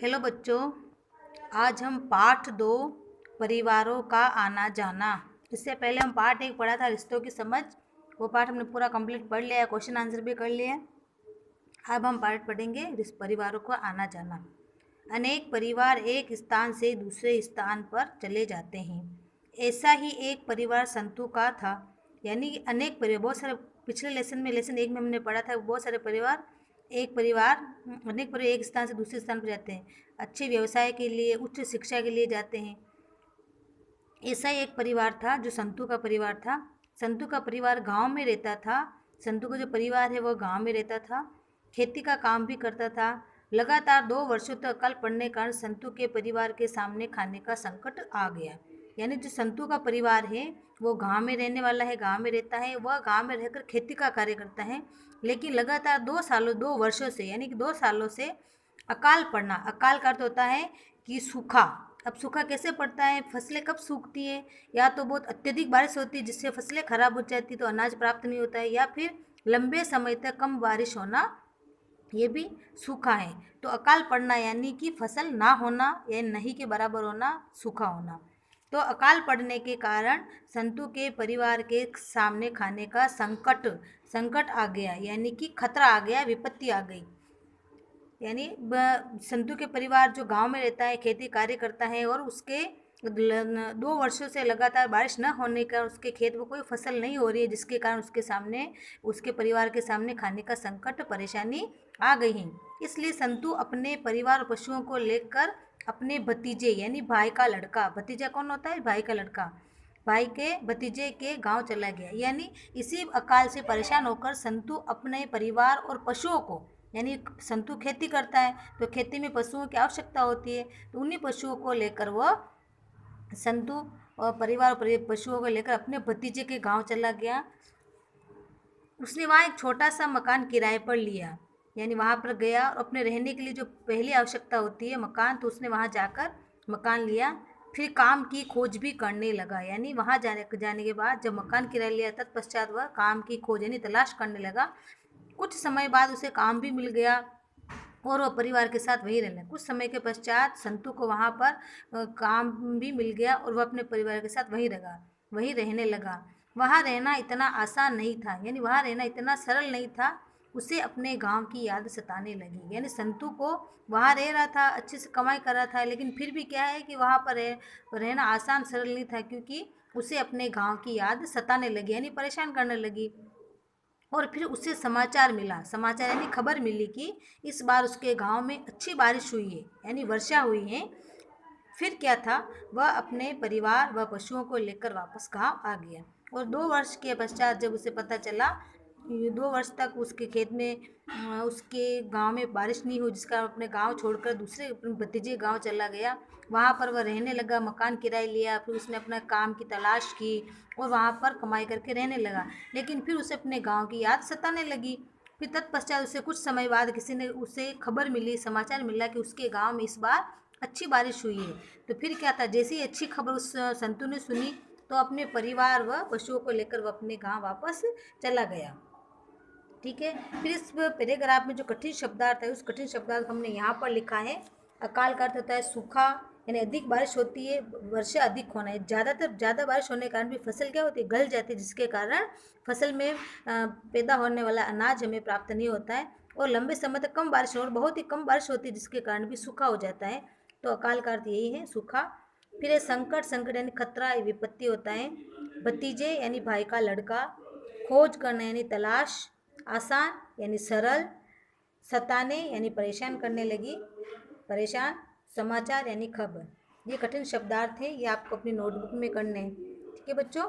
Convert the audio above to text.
Hello बच्चों, आज हम पाठ 2 परिवारों का आना जाना। इससे पहले हम पाठ 1 पढ़ा था रिश्तों की समझ। वो पाठ हमने पूरा कंप्लीट पढ़ लिया है, क्वेश्चन आंसर भी कर लिए हैं। अब हम पाठ पढ़ेंगे परिवारों का आना जाना। अनेक परिवार एक स्थान से दूसरे स्थान पर चले जाते हैं। ऐसा ही एक परिवार संतु का था। यानी कि अनेक परिवार, बहुत सारे पिछले लेसन में हमने पढ़ा था, बहुत सारे परिवार अनेक परिवार एक स्थान से दूसरे स्थान पर जाते हैं। अच्छे व्यवसाय के लिए, उच्च शिक्षा के लिए जाते हैं। ऐसा ही एक परिवार था जो संतु का परिवार था। संतु का परिवार गांव में रहता था। संतु का जो परिवार है वो गांव में रहता था, खेती का काम भी करता था। लगातार 2 वर्षों तक अकाल पड़ने के कारण संतु के परिवार के सामने खाने का संकट आ गया। यानी जो संतु का परिवार है वो गांव में रहने वाला है, गांव में रहता है, वह गांव में रहकर खेती का कार्य करता है। लेकिन लगातार 2 वर्षों से, यानी कि 2 सालों से अकाल पड़ना। अकाल का अर्थ होता है कि सूखा। अब सूखा कैसे पड़ता है? फसलें कब सूखती है? या तो बहुत अत्यधिक बारिश होती है जिससे फसलें खराब हो जाती है तो अनाज प्राप्त नहीं होता है, या फिर लंबे समय तक कम बारिश होना, ये भी सूखा है। तो अकाल पड़ना यानी कि फसल ना होना या नहीं के बराबर होना, सूखा होना। तो अकाल पड़ने के कारण संतु के परिवार के सामने खाने का संकट आ गया, यानी कि खतरा आ गया, विपत्ति आ गई। यानी संतु के परिवार जो गांव में रहता है, खेती कार्य करता है, और उसके 2 वर्षों से लगातार बारिश न होने का उसके खेत में कोई फसल नहीं हो रही है, जिसके कारण उसके परिवार के सामने खाने का संकट, परेशानी आ गई है। इसलिए संतु अपने परिवार और पशुओं को लेकर अपने भतीजे, यानी भाई का लड़का, भतीजा कौन होता है? भाई का लड़का, भाई के भतीजे के गांव चला गया। यानी इसी अकाल से परेशान होकर संतु अपने परिवार और पशुओं को, यानी संतु खेती करता है तो खेती में पशुओं की आवश्यकता होती है, तो उन्हीं पशुओं को लेकर वह संतु और परिवार पशुओं को लेकर अपने भतीजे के गांव चला गया। उसने वहाँ एक छोटा सा मकान किराए पर लिया, यानी वहाँ पर गया और अपने रहने के लिए जो पहली आवश्यकता होती है मकान, तो उसने वहाँ जाकर मकान लिया। फिर काम की खोज भी करने लगा, यानी वहाँ जाने के बाद जब मकान किराए लिया तत्पश्चात वह काम की खोज यानी तलाश करने लगा। कुछ समय बाद उसे काम भी मिल गया और वह परिवार के साथ वहीं रहने। कुछ समय के पश्चात संतु को वहाँ पर काम भी मिल गया और वह अपने परिवार के साथ वहीं रहने लगा। वहाँ रहना इतना आसान नहीं था, यानी वहाँ रहना इतना सरल नहीं था। उसे अपने गांव की याद सताने लगी। यानी संतु को वहाँ रह रहा था, अच्छे से कमाई कर रहा था, लेकिन फिर भी क्या है कि वहाँ पर रहना आसान सरल नहीं था, क्योंकि उसे अपने गांव की याद सताने लगी, यानी परेशान करने लगी। और फिर उसे समाचार यानी खबर मिली कि इस बार उसके गांव में अच्छी बारिश हुई है, यानी वर्षा हुई है। फिर क्या था, वह अपने परिवार व पशुओं को लेकर वापस गांव आ गया। और 2 वर्ष के पश्चात जब उसे पता चला, 2 वर्ष तक उसके खेत में उसके गांव में बारिश नहीं हुई, जिसका अपने गांव छोड़कर दूसरे अपने भतीजे गांव चला गया। वहां पर वह रहने लगा, मकान किराए लिया, फिर उसने अपना काम की तलाश की और वहां पर कमाई करके रहने लगा। लेकिन फिर उसे अपने गाँव की याद सताने लगी। फिर तत्पश्चात उसे कुछ समय बाद किसी ने उसे खबर मिली, समाचार मिला कि उसके गाँव में इस बार अच्छी बारिश हुई है। तो फिर क्या था, जैसे ही अच्छी खबर उस संतु ने सुनी तो अपने परिवार व पशुओं को लेकर वह अपने गांव वापस चला गया। ठीक है। फिर इस पैराग्राफ में जो कठिन शब्दार्थ है, उस कठिन शब्दार्थ हमने यहाँ पर लिखा है। अकाल का अर्थ होता है सूखा, यानी अधिक बारिश होती है, वर्षा अधिक होना है। ज़्यादा बारिश होने के कारण भी फसल क्या होती है? गल जाती है, जिसके कारण फसल में पैदा होने वाला अनाज हमें प्राप्त नहीं होता है। और लंबे समय तक कम बारिश और बहुत ही कम बारिश होती है, जिसके कारण भी सूखा हो जाता है। तो अकाल का अर्थ यही है, सूखा। फिर ये संकट यानी खतरा, विपत्ति होता है। भतीजे यानी भाई का लड़का, खोज करना यानी तलाश, आसान यानी सरल, सताने यानी परेशान करने लगी, परेशान, समाचार यानी खबर। ये कठिन शब्दार्थ है, ये आपको अपनी नोटबुक में करने हैं। ठीक है बच्चों।